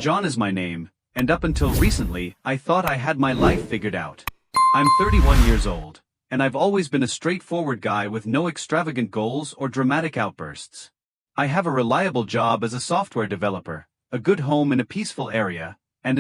John is my name, and up until recently, I thought I had my life figured out. I'm 31 years old, and I've always been a straightforward guy with no extravagant goals or dramatic outbursts. I have a reliable job as a software developer, a good home in a peaceful area, and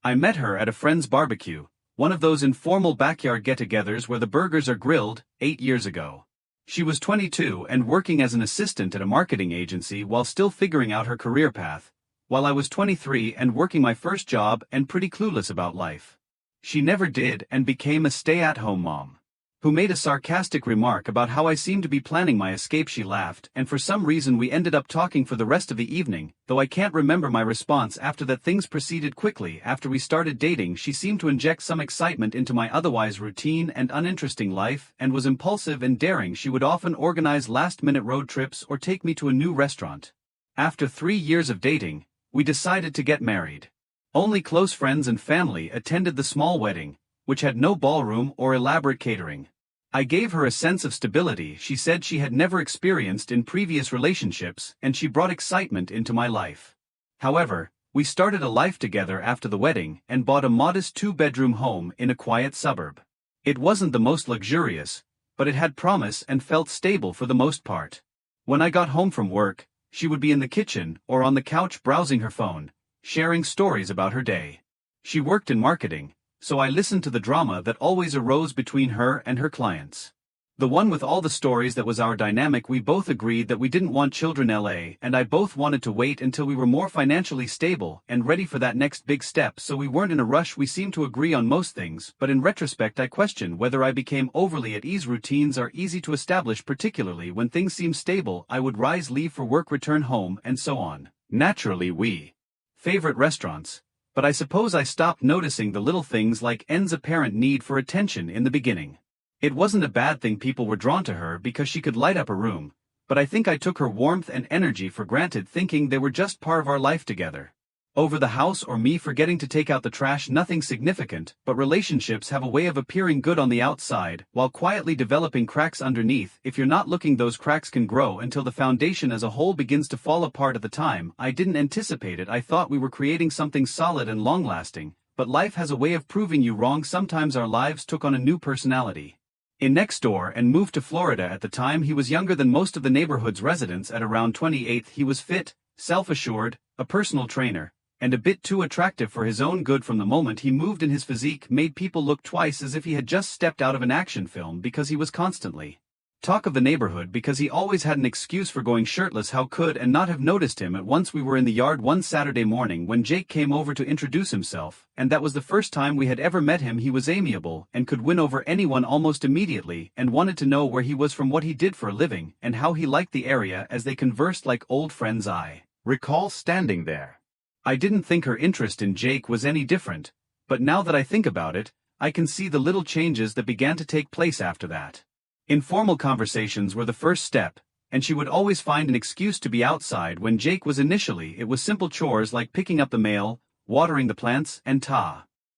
I met her at a friend's barbecue, one of those informal backyard get-togethers where the burgers are grilled, 8 years ago. She was 22 and working as an assistant at a marketing agency while still figuring out her career path, while I was 23 and working my first job and pretty clueless about life. She never did and became a stay-at-home mom. Who made a sarcastic remark about how I seemed to be planning my escape. She laughed, and for some reason we ended up talking for the rest of the evening, though I can't remember my response after that. Things proceeded quickly. After we started dating, she seemed to inject some excitement into my otherwise routine and uninteresting life and was impulsive and daring. She would often organize last-minute road trips or take me to a new restaurant. After 3 years of dating, we decided to get married. Only close friends and family attended the small wedding, which had no ballroom or elaborate catering. I gave her a sense of stability she said she had never experienced in previous relationships, and she brought excitement into my life. However, we started a life together after the wedding and bought a modest 2-bedroom home in a quiet suburb. It wasn't the most luxurious, but it had promise and felt stable for the most part. When I got home from work, she would be in the kitchen or on the couch browsing her phone, sharing stories about her day. She worked in marketing, so I listened to the drama that always arose between her and her clients. The one with all the stories that was our dynamic. We both agreed that we didn't want children and I both wanted to wait until we were more financially stable and ready for that next big step, so we weren't in a rush. We seemed to agree on most things, but in retrospect I question whether I became overly at ease. Routines are easy to establish, particularly when things seem stable. I would rise, leave for work, return home, and so on. Naturally we favorite restaurants, but I suppose I stopped noticing the little things like N's apparent need for attention in the beginning. It wasn't a bad thing people were drawn to her because she could light up a room, but I think I took her warmth and energy for granted, thinking they were just part of our life together. Over the house or me forgetting to take out the trash, nothing significant, but relationships have a way of appearing good on the outside while quietly developing cracks underneath. If you're not looking, those cracks can grow until the foundation as a whole begins to fall apart. At the time, I didn't anticipate it. I thought we were creating something solid and long-lasting, but life has a way of proving you wrong. Sometimes our lives took on a new personality. In next door and moved to Florida. At the time he was younger than most of the neighborhood's residents. At around 28 he was fit, self-assured, a personal trainer, and a bit too attractive for his own good. From the moment he moved in, his physique made people look twice, as if he had just stepped out of an action film, because he was constantly talk of the neighborhood because he always had an excuse for going shirtless. How could and not have noticed him at once? We were in the yard one Saturday morning when Jake came over to introduce himself, and that was the first time we had ever met him. He was amiable and could win over anyone almost immediately, and wanted to know where he was from, what he did for a living, and how he liked the area. As they conversed like old friends, I recall standing there. I didn't think her interest in Jake was any different, but now that I think about it, I can see the little changes that began to take place after that. Informal conversations were the first step, and she would always find an excuse to be outside when Jake was. Initially it was simple chores like picking up the mail, watering the plants, and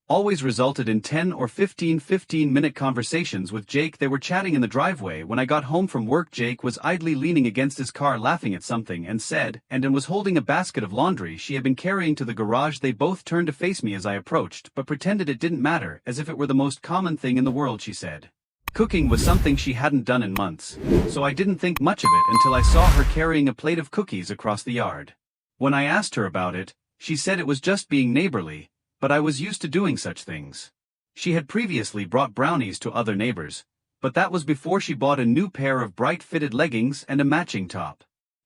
always resulted in 10 or 15-minute conversations with Jake. They were chatting in the driveway. When I got home from work, Jake was idly leaning against his car laughing at something and was holding a basket of laundry she had been carrying to the garage. They both turned to face me as I approached, but pretended it didn't matter, as if it were the most common thing in the world. She said cooking was something she hadn't done in months, so I didn't think much of it until I saw her carrying a plate of cookies across the yard. When I asked her about it, she said it was just being neighborly, but I was used to doing such things. She had previously brought brownies to other neighbors, but that was before she bought a new pair of bright fitted leggings and a matching top.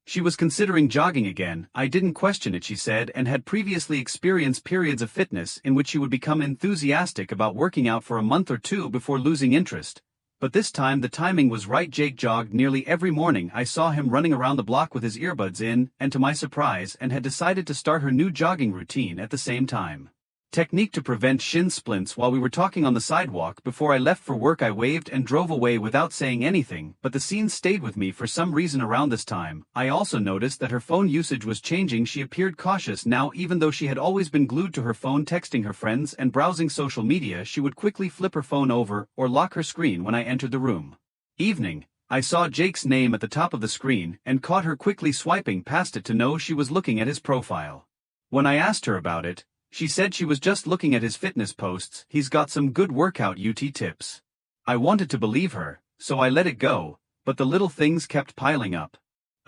She was considering jogging again. I didn't question it, she said, and had previously experienced periods of fitness in which she would become enthusiastic about working out for a month or two before losing interest. But this time the timing was right. Jake jogged nearly every morning. I saw him running around the block with his earbuds in, and to my surprise, and had decided to start her new jogging routine at the same time. Technique to prevent shin splints. While we were talking on the sidewalk before I left for work, I waved and drove away without saying anything, but the scene stayed with me for some reason. Around this time, I also noticed that her phone usage was changing. She appeared cautious now. Even though she had always been glued to her phone, texting her friends and browsing social media, she would quickly flip her phone over or lock her screen when I entered the room. Evening. I saw Jake's name at the top of the screen and caught her quickly swiping past it to know she was looking at his profile. When I asked her about it, she said she was just looking at his fitness posts. He's got some good workout tips. I wanted to believe her, so I let it go, but the little things kept piling up.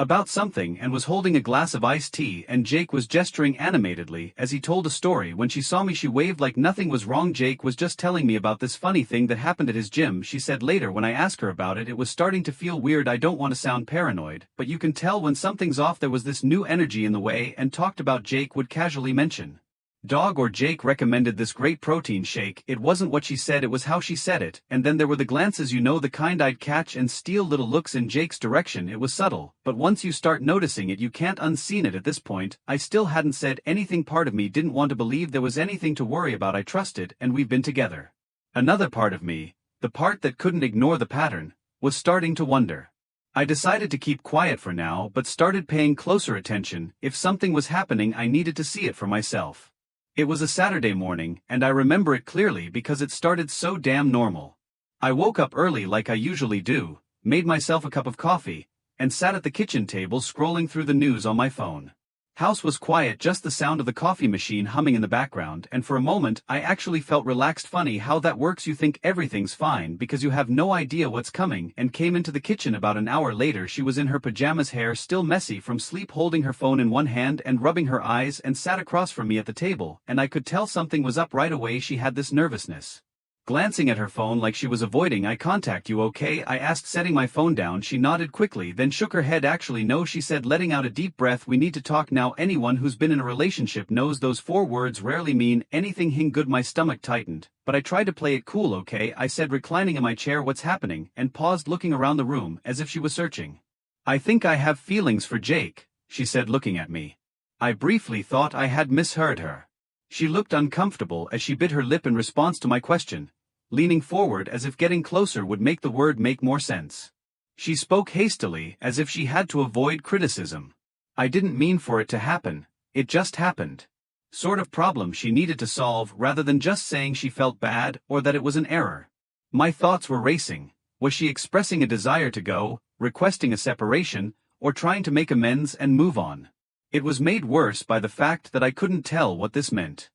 About something, and was holding a glass of iced tea, and Jake was gesturing animatedly as he told a story. When she saw me she waved like nothing was wrong. Jake was just telling me about this funny thing that happened at his gym, she said later. When I asked her about it, it was starting to feel weird. I don't want to sound paranoid, but you can tell when something's off. There was this new energy in the way and talked about Jake would casually mention dog or Jake recommended this great protein shake. It wasn't what she said, it was how she said it, and then there were the glances, you know, the kind I'd catch and steal little looks in Jake's direction. It was subtle, but once you start noticing it you can't unseen it. At this point, I still hadn't said anything. Part of me didn't want to believe there was anything to worry about. I trusted, and we've been together. Another part of me, the part that couldn't ignore the pattern, was starting to wonder. I decided to keep quiet for now, but started paying closer attention. If something was happening I needed to see it for myself. It was a Saturday morning, and I remember it clearly because it started so damn normal. I woke up early like I usually do, made myself a cup of coffee, and sat at the kitchen table scrolling through the news on my phone. House was quiet, just the sound of the coffee machine humming in the background, and for a moment I actually felt relaxed. Funny how that works. You think everything's fine because you have no idea what's coming, and came into the kitchen about an hour later. She was in her pajamas, hair still messy from sleep, holding her phone in one hand and rubbing her eyes, and sat across from me at the table, and I could tell something was up right away. She had this nervousness. Glancing at her phone like she was avoiding eye contact. You okay? I asked, setting my phone down. She nodded quickly, then shook her head. Actually no, she said, letting out a deep breath. We need to talk now. Anyone who's been in a relationship knows those 4 words rarely mean anything. Good. My stomach tightened, but I tried to play it cool. Okay, I said, reclining in my chair. What's happening? And paused, looking around the room as if she was searching. I think I have feelings for Jake, she said, looking at me. I briefly thought I had misheard her. She looked uncomfortable as she bit her lip in response to my question, leaning forward as if getting closer would make the word make more sense. She spoke hastily, as if she had to avoid criticism. I didn't mean for it to happen, it just happened. Sort of problem she needed to solve, rather than just saying she felt bad or that it was an error. My thoughts were racing. Was she expressing a desire to go, requesting a separation, or trying to make amends and move on? It was made worse by the fact that I couldn't tell what this meant.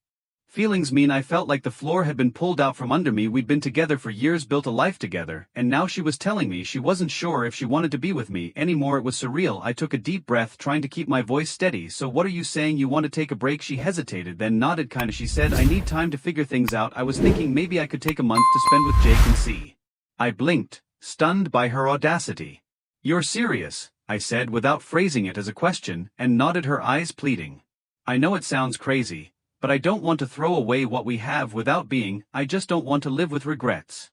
Feelings mean I felt like the floor had been pulled out from under me. We'd been together for years, built a life together, and now she was telling me she wasn't sure if she wanted to be with me anymore. It was surreal. I took a deep breath, trying to keep my voice steady. So what are you saying? You want to take a break? She hesitated, then nodded kinda. She said, I need time to figure things out. I was thinking maybe I could take a month to spend with Jake and see. I blinked, stunned by her audacity. You're serious? I said without phrasing it as a question, and nodded, her eyes pleading. I know it sounds crazy, but I don't want to throw away what we have without being. I just don't want to live with regrets.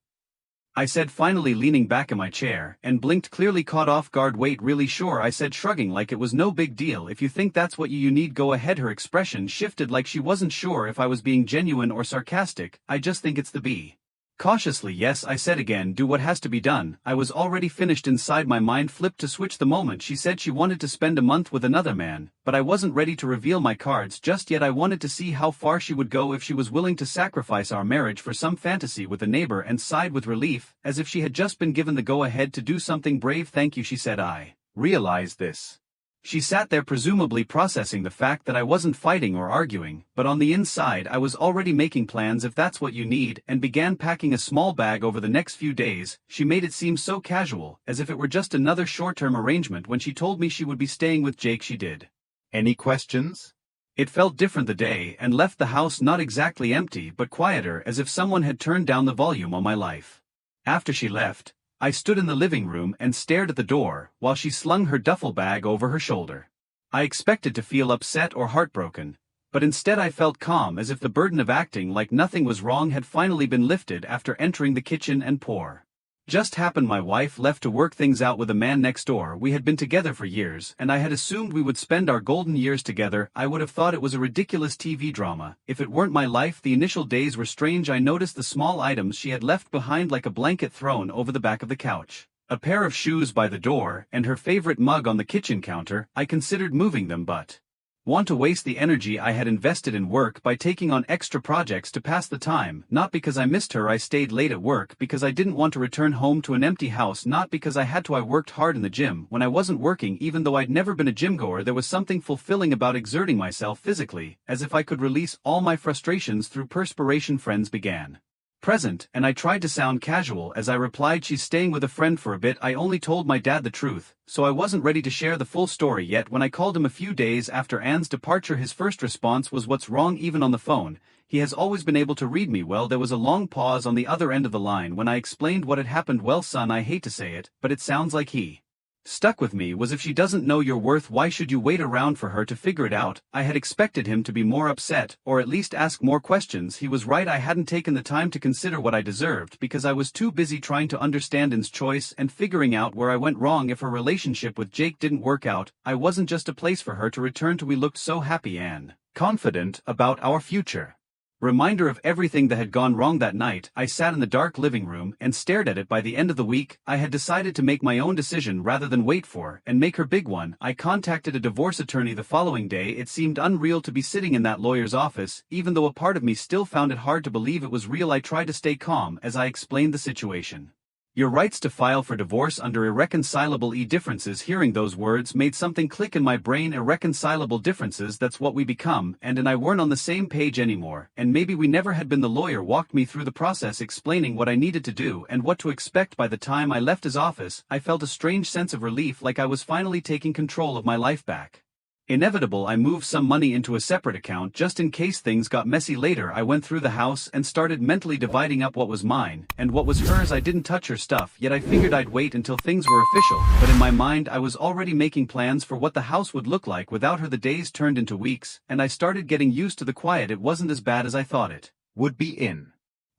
I said, finally leaning back in my chair, and blinked, clearly caught off guard. Wait, really sure? I said, shrugging like it was no big deal. If you think that's what you need, go ahead. Her expression shifted like she wasn't sure if I was being genuine or sarcastic. I just think it's the bee. Cautiously, yes, I said again, do what has to be done. I was already finished inside. My mind flipped to switch the moment she said she wanted to spend a month with another man, but I wasn't ready to reveal my cards just yet. I wanted to see how far she would go, if she was willing to sacrifice our marriage for some fantasy with a neighbor, and sighed with relief, as if she had just been given the go-ahead to do something brave. Thank you, she said. I realized this. She sat there presumably processing the fact that I wasn't fighting or arguing, but on the inside I was already making plans. If that's what you need, and began packing a small bag over the next few days. She made it seem so casual, as if it were just another short-term arrangement. When she told me she would be staying with Jake, she did. Any questions? It felt different the day, and left the house not exactly empty but quieter, as if someone had turned down the volume on my life. After she left, I stood in the living room and stared at the door, while she slung her duffel bag over her shoulder. I expected to feel upset or heartbroken, but instead I felt calm, as if the burden of acting like nothing was wrong had finally been lifted after entering the kitchen and pour. Just happened my wife left to work things out with a man next door. We had been together for years, and I had assumed we would spend our golden years together. I would have thought it was a ridiculous TV drama if it weren't my life. The initial days were strange. I noticed the small items she had left behind, like a blanket thrown over the back of the couch, a pair of shoes by the door, and her favorite mug on the kitchen counter. I considered moving them, but Want to waste the energy I had invested in work by taking on extra projects to pass the time, not because I missed her. I stayed late at work because I didn't want to return home to an empty house, not because I had to. I worked hard in the gym when I wasn't working. Even though I'd never been a gym-goer, there was something fulfilling about exerting myself physically, as if I could release all my frustrations through perspiration. Friends began present, and I tried to sound casual as I replied, "She's staying with a friend for a bit." I only told my dad the truth, so I wasn't ready to share the full story yet. When I called him a few days after Anne's departure, his first response was, "What's wrong?" Even on the phone, he has always been able to read me well. There was a long pause on the other end of the line when I explained what had happened. "Well, son, I hate to say it, but it sounds like he stuck with me was if she doesn't know your worth, why should you wait around for her to figure it out?" I had expected him to be more upset, or at least ask more questions. He was right. I hadn't taken the time to consider what I deserved because I was too busy trying to understand Anne's choice and figuring out where I went wrong. If her relationship with Jake didn't work out, I wasn't just a place for her to return to. We looked so happy and confident about our future. Reminder of everything that had gone wrong that night. I sat in the dark living room and stared at it. By the end of the week, I had decided to make my own decision rather than wait for and make her big one. I contacted a divorce attorney the following day. It seemed unreal to be sitting in that lawyer's office, even though a part of me still found it hard to believe it was real. I tried to stay calm as I explained the situation. "Your rights to file for divorce under irreconcilable differences." Hearing those words made something click in my brain. Irreconcilable differences, that's what we become, and I weren't on the same page anymore, and maybe we never had been. The lawyer walked me through the process, explaining what I needed to do and what to expect. By the time I left his office, I felt a strange sense of relief, like I was finally taking control of my life back. Inevitable, I moved some money into a separate account just in case things got messy later. I went through the house and started mentally dividing up what was mine and what was hers. I didn't touch her stuff yet. I figured I'd wait until things were official, but in my mind I was already making plans for what the house would look like without her. The days turned into weeks, and I started getting used to the quiet. It wasn't as bad as I thought it would be,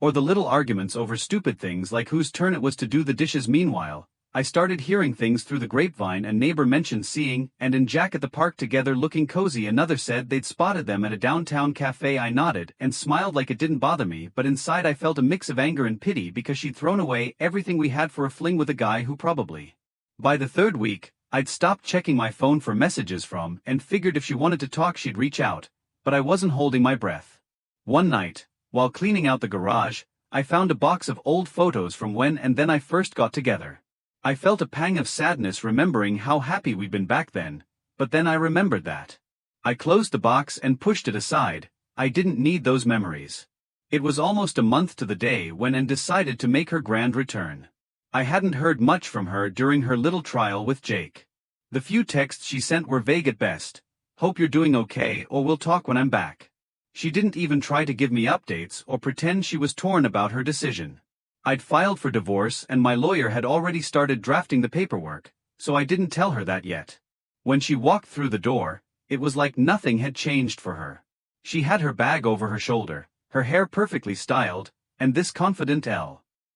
or the little arguments over stupid things like whose turn it was to do the dishes. Meanwhile, I started hearing things through the grapevine. A neighbor mentioned seeing Anne and Jack at the park together looking cozy. Another said they'd spotted them at a downtown cafe. I nodded and smiled like it didn't bother me, but inside I felt a mix of anger and pity because she'd thrown away everything we had for a fling with a guy who probably, by the third week, I'd stopped checking my phone for messages from, and figured if she wanted to talk she'd reach out, but I wasn't holding my breath. One night, while cleaning out the garage, I found a box of old photos from when and then I first got together. I felt a pang of sadness remembering how happy we'd been back then, but then I remembered that. I closed the box and pushed it aside. I didn't need those memories. It was almost a month to the day when Anne decided to make her grand return. I hadn't heard much from her during her little trial with Jake. The few texts she sent were vague at best. "Hope you're doing okay," or "We'll talk when I'm back." She didn't even try to give me updates or pretend she was torn about her decision. I'd filed for divorce and my lawyer had already started drafting the paperwork, so I didn't tell her that yet. When she walked through the door, it was like nothing had changed for her. She had her bag over her shoulder, her hair perfectly styled, and this confident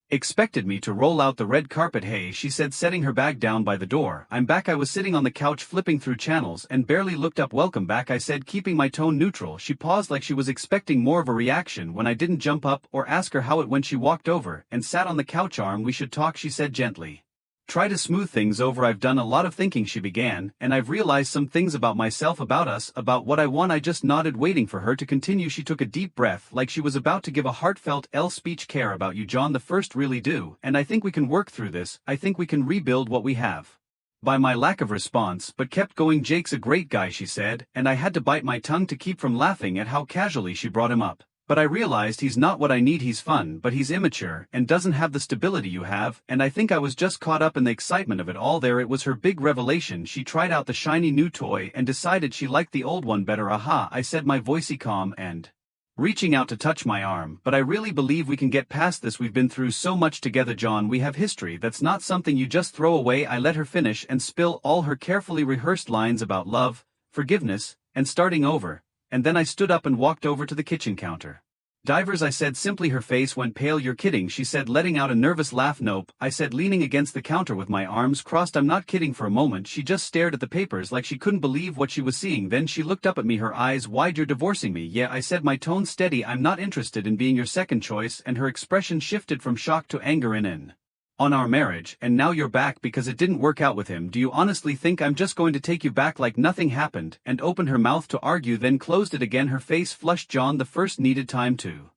expected me to roll out the red carpet. "Hey," she said, setting her bag down by the door. "I'm back." I was sitting on the couch flipping through channels and barely looked up. "Welcome back," I said, keeping my tone neutral. She paused like she was expecting more of a reaction when I didn't jump up or ask her how it went. She walked over and sat on the couch arm. "We should talk," she said gently. "Try to smooth things over." "I've done a lot of thinking," she began, "and I've realized some things about myself, about us, about what I want." I just nodded, waiting for her to continue. She took a deep breath like she was about to give a heartfelt speech. "Care about you, John, the first really do, and I think we can work through this. I think we can rebuild what we have." By my lack of response, but kept going. "Jake's a great guy," she said, and I had to bite my tongue to keep from laughing at how casually she brought him up. "But I realized he's not what I need. He's fun, but he's immature and doesn't have the stability you have." And I think I was just caught up in the excitement of it all. There it was, her big revelation. She tried out the shiny new toy and decided she liked the old one better. "Aha," I said, my voice calm and reaching out to touch my arm. "But I really believe we can get past this. We've been through so much together, John. We have history. That's not something you just throw away." I let her finish and spill all her carefully rehearsed lines about love, forgiveness, and starting over, and then I stood up and walked over to the kitchen counter. "Divers," I said simply. Her face went pale. "You're kidding," she said, letting out a nervous laugh. "Nope," I said, leaning against the counter with my arms crossed. "I'm not kidding." For a moment she just stared at the papers like she couldn't believe what she was seeing. Then she looked up at me, her eyes wide. "You're divorcing me?" "Yeah," I said, my tone steady. "I'm not interested in being your second choice." And her expression shifted from shock to anger. In an on our marriage, and now you're back because it didn't work out with him. Do you honestly think I'm just going to take you back like nothing happened?" and opened her mouth to argue, then closed it again. Her face flushed. John, the first needed time to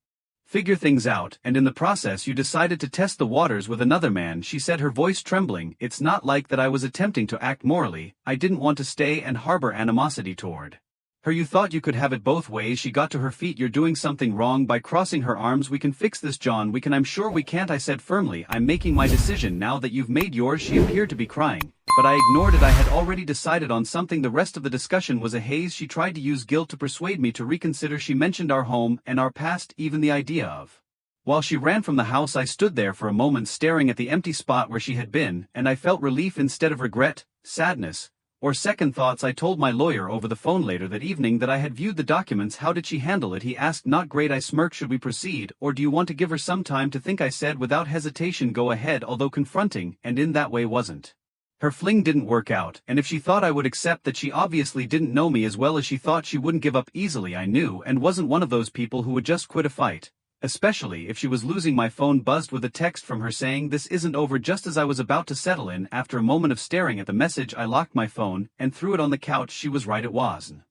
figure things out, and in the process you decided to test the waters with another man," she said, her voice trembling. "It's not like that I was attempting to act morally. I didn't want to stay and harbor animosity toward her. You thought you could have it both ways." She got to her feet. "You're doing something wrong by crossing her arms. We can fix this, John. We can." "I'm sure we can't," I said firmly. "I'm making my decision now that you've made yours." She appeared to be crying, but I ignored it. I had already decided on something. The rest of the discussion was a haze. She tried to use guilt to persuade me to reconsider. She mentioned our home and our past, even the idea of. While she ran from the house, I stood there for a moment staring at the empty spot where she had been, and I felt relief instead of regret, sadness, or second thoughts. I told my lawyer over the phone later that evening that I had viewed the documents. "How did she handle it?" he asked. "Not great," I smirked. "Should we proceed, or do you want to give her some time to think?" I said without hesitation. "Go ahead," although confronting, and in that way wasn't. Her fling didn't work out, and if she thought I would accept that, she obviously didn't know me as well as she thought. She wouldn't give up easily, I knew, and wasn't one of those people who would just quit a fight. Especially if she was losing. My phone buzzed with a text from her saying this isn't over. Just as I was about to settle in, after a moment of staring at the message, I locked my phone and threw it on the couch. She was right, it wasn't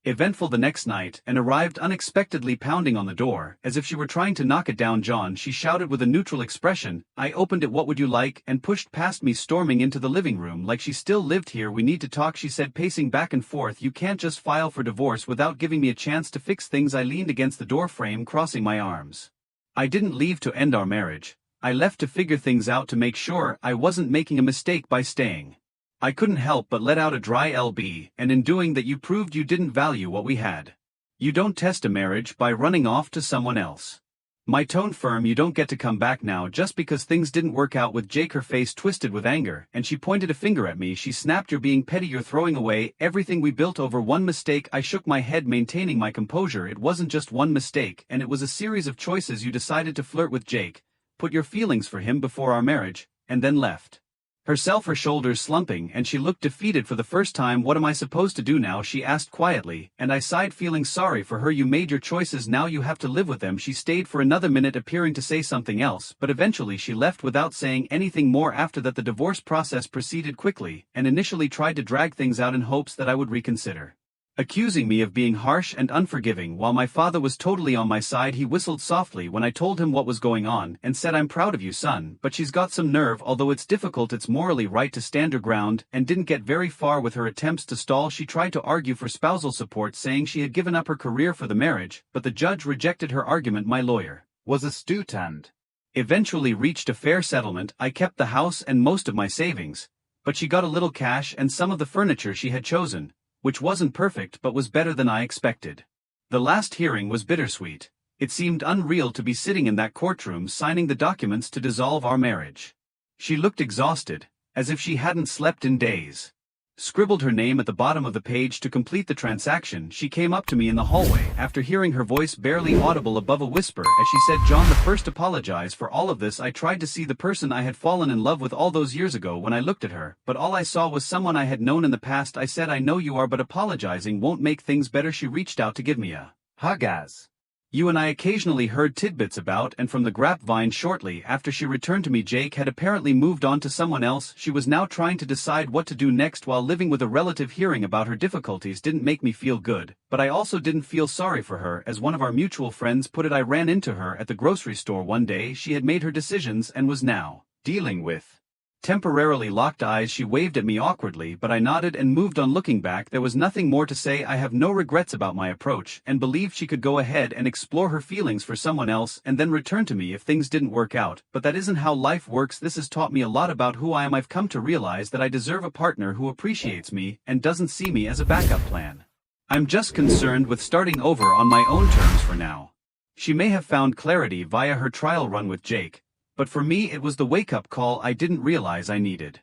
eventful the next night, and arrived unexpectedly, pounding on the door, as if she were trying to knock it down. "John," she shouted with a neutral expression. I opened it. "What would you like?" and pushed past me, storming into the living room like she still lived here. "We need to talk," she said, pacing back and forth. "You can't just file for divorce without giving me a chance to fix things." I leaned against the door frame, crossing my arms. "I didn't leave to end our marriage. I left to figure things out, to make sure I wasn't making a mistake by staying. I couldn't help but let out a dry LB, and in doing that you proved you didn't value what we had. You don't test a marriage by running off to someone else." My tone firm. "You don't get to come back now just because things didn't work out with Jake." Her face twisted with anger, and she pointed a finger at me. She snapped, "You're being petty. You're throwing away everything we built over one mistake." I shook my head, maintaining my composure. "It wasn't just one mistake, and it was a series of choices. You decided to flirt with Jake, put your feelings for him before our marriage, and then left." Herself, her shoulders slumping, and she looked defeated for the first time. "What am I supposed to do now?" she asked quietly, and I sighed, feeling sorry for her. "You made your choices, now you have to live with them." She stayed for another minute, appearing to say something else, but eventually she left without saying anything more. After that, the divorce process proceeded quickly, and initially tried to drag things out in hopes that I would reconsider, accusing me of being harsh and unforgiving. While my father was totally on my side, he whistled softly when I told him what was going on and said, "I'm proud of you, son, but she's got some nerve. Although it's difficult, it's morally right to stand her ground," and didn't get very far with her attempts to stall. She tried to argue for spousal support, saying she had given up her career for the marriage, but the judge rejected her argument. My lawyer was astute and eventually reached a fair settlement. I kept the house and most of my savings, but she got a little cash and some of the furniture she had chosen, which wasn't perfect but was better than I expected. The last hearing was bittersweet. It seemed unreal to be sitting in that courtroom signing the documents to dissolve our marriage. She looked exhausted, as if she hadn't slept in days. Scribbled her name at the bottom of the page to complete the transaction. She came up to me in the hallway after hearing her voice barely audible above a whisper as she said, "John, the first, apologize for all of this. I tried to see the person I had fallen in love with all those years ago when I looked at her, but all I saw was someone I had known in the past." I said, "I know you are, but apologizing won't make things better." She reached out to give me a hug, as you and I occasionally heard tidbits about, and from the grapevine. Shortly after she returned to me, Jake had apparently moved on to someone else. She was now trying to decide what to do next while living with a relative. Hearing about her difficulties didn't make me feel good, but I also didn't feel sorry for her. As one of our mutual friends put it, I ran into her at the grocery store one day. She had made her decisions and was now dealing with temporarily locked eyes. She waved at me awkwardly, but I nodded and moved on. Looking back, there was nothing more to say. I have no regrets about my approach, and believed she could go ahead and explore her feelings for someone else and then return to me if things didn't work out. But that isn't how life works. This has taught me a lot about who I am. I've come to realize that I deserve a partner who appreciates me and doesn't see me as a backup plan. I'm just concerned with starting over on my own terms for now. She may have found clarity via her trial run with Jake, but for me it was the wake-up call I didn't realize I needed.